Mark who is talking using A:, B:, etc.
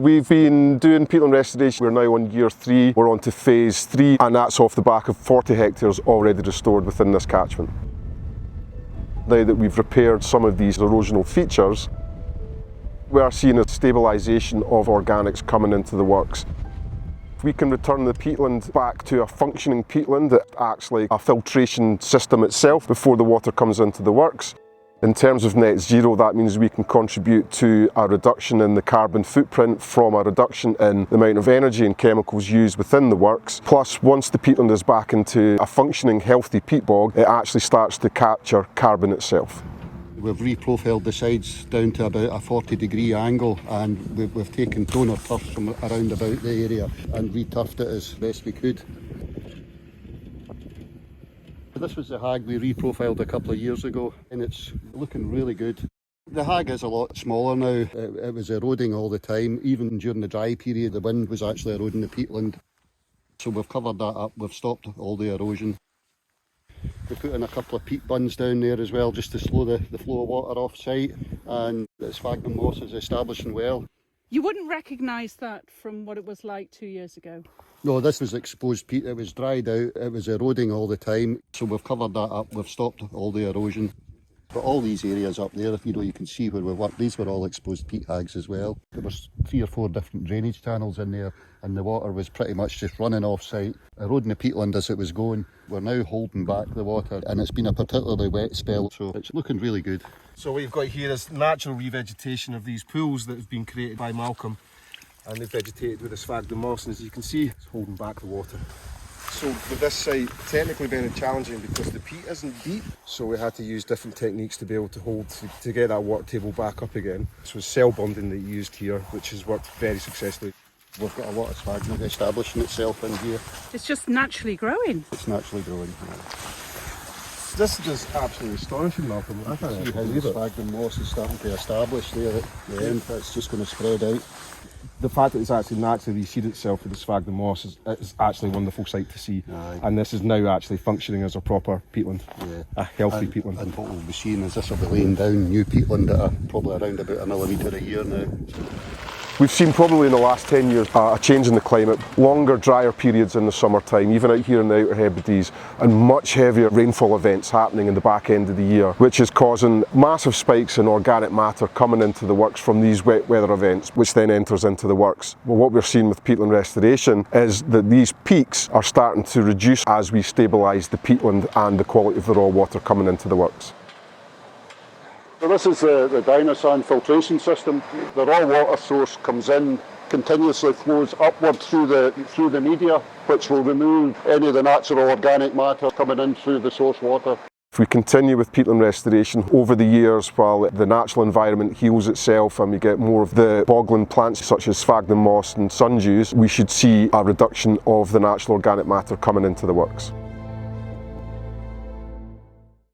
A: We've been doing peatland restoration. We're now on year 3. We're on to phase 3, and that's off the back of 40 hectares already restored within this catchment. Now that we've repaired some of these erosional features, we are seeing a stabilisation of organics coming into the works. If we can return the peatland back to a functioning peatland that acts like a filtration system itself before the water comes into the works, in terms of net zero, that means we can contribute to a reduction in the carbon footprint from a reduction in the amount of energy and chemicals used within the works. Plus, once the peatland is back into a functioning, healthy peat bog, it actually starts to capture carbon itself.
B: We've reprofiled the sides down to about a 40-degree angle, and we've taken donor turf from around about the area and returfed it as best we could. This was the hag we reprofiled a couple of years ago, and it's looking really good. The hag is a lot smaller now. It was eroding all the time. Even during the dry period, the wind was actually eroding the peatland. So we've covered that up, we've stopped all the erosion. We put in a couple of peat bunds down there as well, just to slow the flow of water off site, and the sphagnum moss is establishing well.
C: You wouldn't recognise that from what it was like 2 years ago?
B: No, this was exposed peat. It was dried out, it was eroding all the time. So we've covered that up, we've stopped all the erosion. But all these areas up there, if you can see where we worked, these were all exposed peat hags as well. There was 3 or 4 different drainage channels in there, and the water was pretty much just running off site, eroding the peatland as it was going. We're now holding back the water, and it's been a particularly wet spell, so it's looking really good.
D: So what you've got here is natural revegetation of these pools that have been created by Malcolm, and they've vegetated with the sphagnum moss, and as you can see, it's holding back the water. So with this site, technically very challenging because the peat isn't deep, so we had to use different techniques to be able to hold, to get that water table back up again. This was cell bonding that you used here, which has worked very successfully.
B: We've got a lot of sphagnum establishing itself in here.
C: It's just naturally growing.
B: It's naturally growing.
D: This is just absolutely astonishing, Malcolm. I can't
B: See how the sphagnum moss is starting to establish there at the end. It's just going to spread out.
D: The fact that it's actually naturally reseeded itself with the sphagnum moss is actually a wonderful sight to see.
B: Aye.
D: And this is now actually functioning as a proper peatland, a healthy peatland.
B: And what we'll be seeing is this will be laying down new peatland at probably around about another metre a year now.
A: We've seen probably in the last 10 years a change in the climate, longer drier periods in the summertime, even out here in the Outer Hebrides, and much heavier rainfall events happening in the back end of the year, which is causing massive spikes in organic matter coming into the works from these wet weather events, which then enters into the works. Well, what we're seeing with peatland restoration is that these peaks are starting to reduce as we stabilise the peatland and the quality of the raw water coming into the works.
B: So this is the Dinosan filtration system. The raw water source comes in, continuously flows upward through the media, which will remove any of the natural organic matter coming in through the source water.
A: If we continue with peatland restoration over the years while the natural environment heals itself and we get more of the bogland plants such as sphagnum moss and sundews, we should see a reduction of the natural organic matter coming into the works.